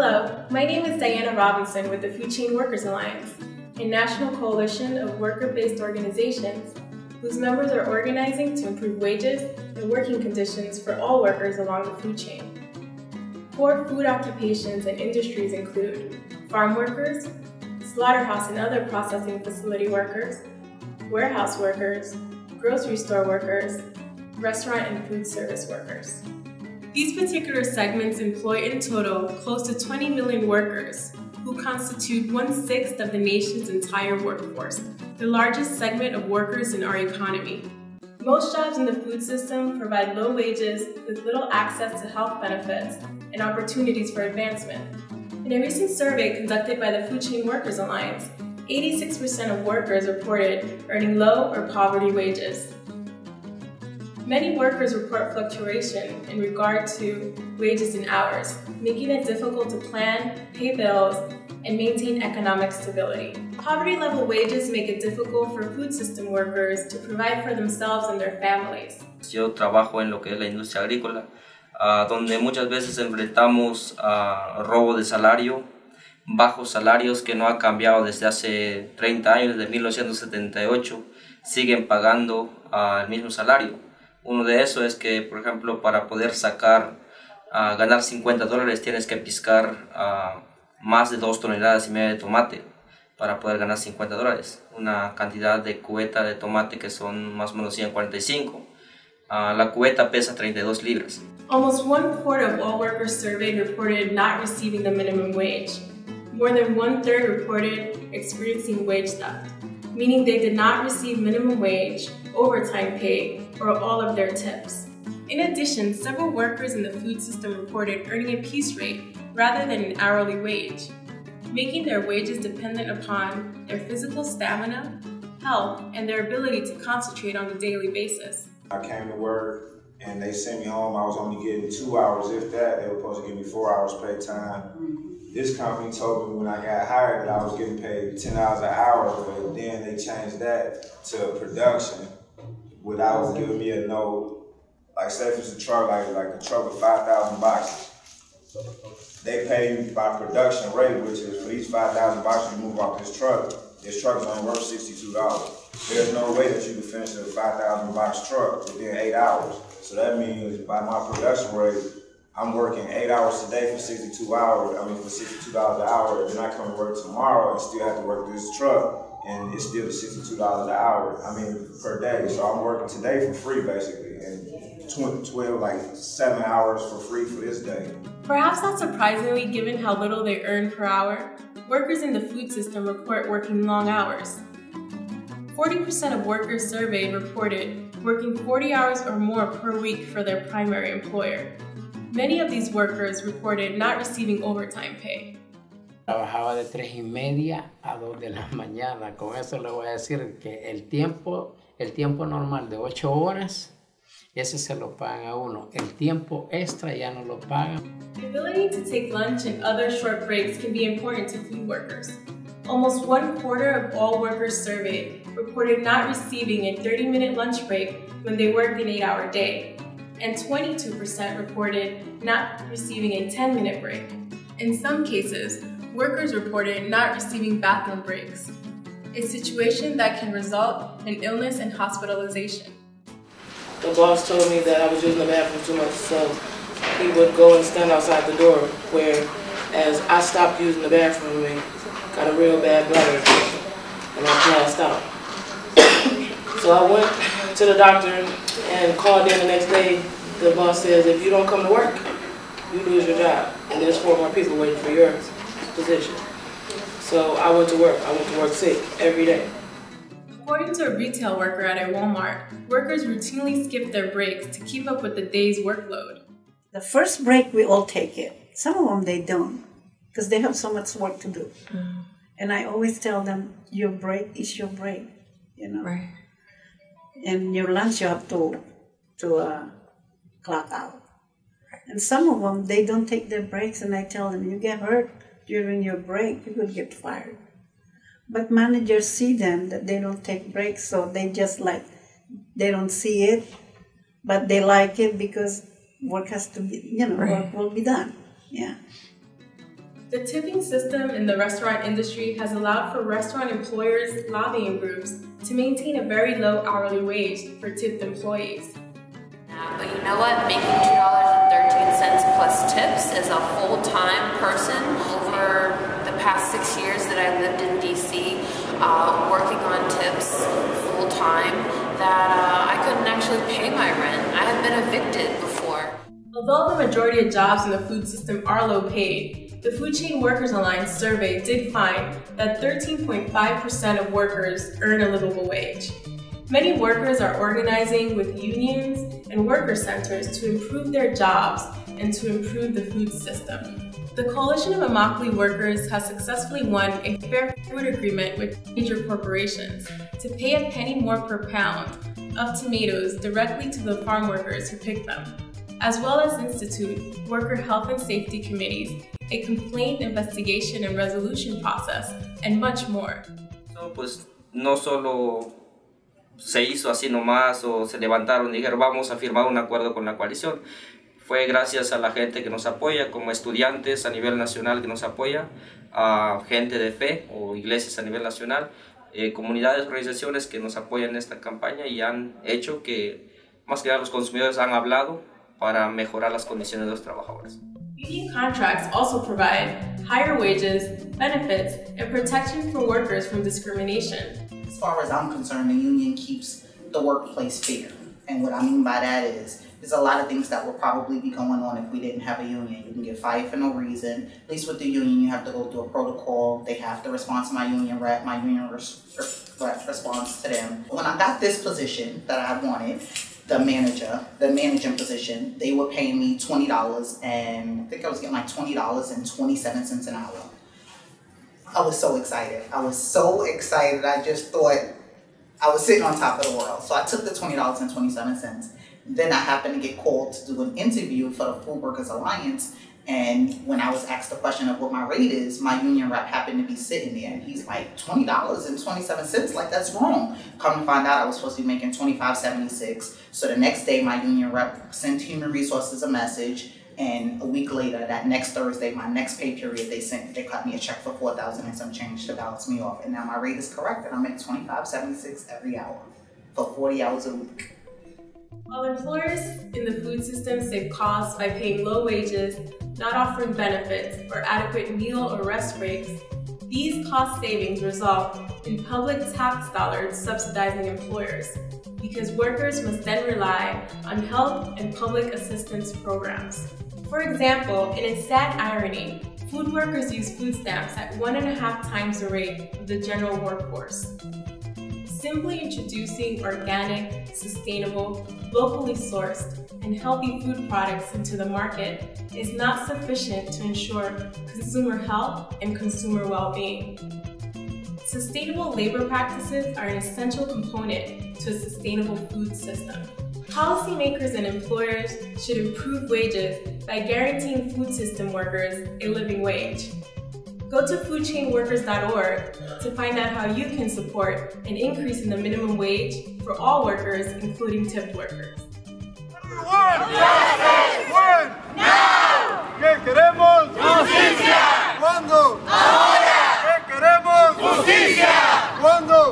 Hello, my name is Diana Robinson with the Food Chain Workers Alliance, a national coalition of worker-based organizations whose members are organizing to improve wages and working conditions for all workers along the food chain. Core food occupations and industries include farm workers, slaughterhouse and other processing facility workers, warehouse workers, grocery store workers, restaurant and food service workers. These particular segments employ in total close to 20 million workers, who constitute 1/6 of the nation's entire workforce, the largest segment of workers in our economy. Most jobs in the food system provide low wages with little access to health benefits and opportunities for advancement. In a recent survey conducted by the Food Chain Workers Alliance, 86% of workers reported earning low or poverty wages. Many workers report fluctuation in regard to wages and hours, making it difficult to plan, pay bills, and maintain economic stability. Poverty-level wages make it difficult for food system workers to provide for themselves and their families. Yo trabajo en lo que es la industria agrícola, donde muchas veces enfrentamos robo de salario, bajos salarios que no ha cambiado desde hace 30 años, desde 1978, siguen pagando el mismo salario. Uno de esos es que, por ejemplo, para poder ganar $50 tienes que piscar más de 2,5 toneladas de tomate para poder ganar $50. Una cantidad de cubeta de tomate que son más o menos 145. La cubeta pesa 32 libras. Almost 1/4 of all workers surveyed reported not receiving the minimum wage. More than 1/3 reported experiencing wage theft, meaning they did not receive minimum wage, overtime pay, or all of their tips. In addition, several workers in the food system reported earning a piece rate rather than an hourly wage, making their wages dependent upon their physical stamina, health, and their ability to concentrate on a daily basis. I came to work and they sent me home. I was only getting 2 hours, if that. They were supposed to give me 4 hours paid time. This company told me when I got hired that I was getting paid $10 an hour, but then they changed that to production without giving me a note. Like say if it's a truck, like a truck with 5,000 boxes. They pay you by production rate, which is for each 5,000 boxes you move off this truck is only worth $62. There's no way that you can finish a 5,000 box truck within 8 hours. So that means by my production rate, I'm working 8 hours a day for 62 hours. I mean for $62 an hour. Then I come to work tomorrow and still have to work this truck, and it's still $62 an hour. I mean per day. So I'm working today for free basically, and 7 hours for free for this day. Perhaps not surprisingly, given how little they earn per hour, workers in the food system report working long hours. 40% of workers surveyed reported working 40 hours or more per week for their primary employer. Many of these workers reported not receiving overtime pay. Trabajaba de 3:30 a 2 de la mañana. Con eso le voy a decir que el tiempo normal de 8 horas, ese se lo pagan a uno. El tiempo extra ya no lo pagan. The ability to take lunch and other short breaks can be important to food workers. Almost 1/4 of all workers surveyed reported not receiving a 30-minute lunch break when they worked an 8-hour day, and 22% reported not receiving a 10-minute break. In some cases, workers reported not receiving bathroom breaks, a situation that can result in illness and hospitalization. The boss told me that I was using the bathroom too much, so he would go and stand outside the door, where as I stopped using the bathroom and got a real bad bladder infection, and I passed out. So I went to the doctor and called in the next day. The boss says, if you don't come to work, you lose your job, and there's 4 more people waiting for your position. So I went to work. I went to work sick every day. According to a retail worker at a Walmart, workers routinely skip their breaks to keep up with the day's workload. The first break, we all take it. Some of them, they don't, because they have so much work to do. And I always tell them, your break is your break, you know. Right. And your lunch, you have to clock out. And some of them, they don't take their breaks, and I tell them, you get hurt during your break, you will get fired. But managers see them that they don't take breaks, so they just they don't see it, but they like it because work has to be, work will be done. Yeah. The tipping system in the restaurant industry has allowed for restaurant employers' lobbying groups to maintain a very low hourly wage for tipped employees. But you know what? Making $2.13 plus tips as a full-time person over the past 6 years that I lived in DC, working on tips full-time, that I couldn't actually pay my rent. I had been evicted before. Although the majority of jobs in the food system are low paid, the Food Chain Workers Alliance survey did find that 13.5% of workers earn a livable wage. Many workers are organizing with unions and worker centers to improve their jobs and to improve the food system. The Coalition of Immokalee Workers has successfully won a fair food agreement with major corporations to pay a penny more per pound of tomatoes directly to the farm workers who pick them, as well as institute worker health and safety committees, a complaint investigation and resolution process, and much more. No solo se hizo así nomás o se levantaron y dijeron vamos a firmar un acuerdo con la coalición. Fue gracias a la gente que nos apoya, como estudiantes a nivel nacional que nos apoya, a gente de fe o iglesias a nivel nacional, comunidades, organizaciones que nos apoyan en esta campaña y han hecho que más que nada los consumidores han hablado para mejorar las condiciones de los trabajadores. Union contracts also provide higher wages, benefits, and protection for workers from discrimination. As far as I'm concerned, the union keeps the workplace fair. And what I mean by that is, there's a lot of things that would probably be going on if we didn't have a union. You can get fired for no reason. At least with the union, you have to go through a protocol. They have to respond to my union rep. My union rep responds to them. When I got this position that I wanted, the managing position, they were paying me $20, and I think I was getting like $20.27 an hour. I was so excited. I just thought I was sitting on top of the world. So I took the $20.27. Then I happened to get called to do an interview for the Food Workers Alliance. And when I was asked the question of what my rate is, my union rep happened to be sitting there. And he's like, $20.27? Like, that's wrong. Come to find out, I was supposed to be making $25.76. So the next day, my union rep sent Human Resources a message. And a week later, that next Thursday, my next pay period, they cut me a check for $4,000 and some change to balance me off. And now my rate is correct, and I'm at $25.76 every hour for 40 hours a week. While employers in the food system save costs by paying low wages, not offering benefits, or adequate meal or rest breaks, these cost savings result in public tax dollars subsidizing employers, because workers must then rely on health and public assistance programs. For example, in a sad irony, food workers use food stamps at 1.5 times the rate of the general workforce. Simply introducing organic, sustainable, locally sourced, and healthy food products into the market is not sufficient to ensure consumer health and consumer well-being. Sustainable labor practices are an essential component to a sustainable food system. Policymakers and employers should improve wages by guaranteeing food system workers a living wage. Go to foodchainworkers.org to find out how you can support an increase in the minimum wage for all workers, including tipped workers. ¿Qué queremos? ¡Justicia! ¿Cuándo? ¡Ahora! ¿Qué queremos? ¡Justicia! ¿Cuándo?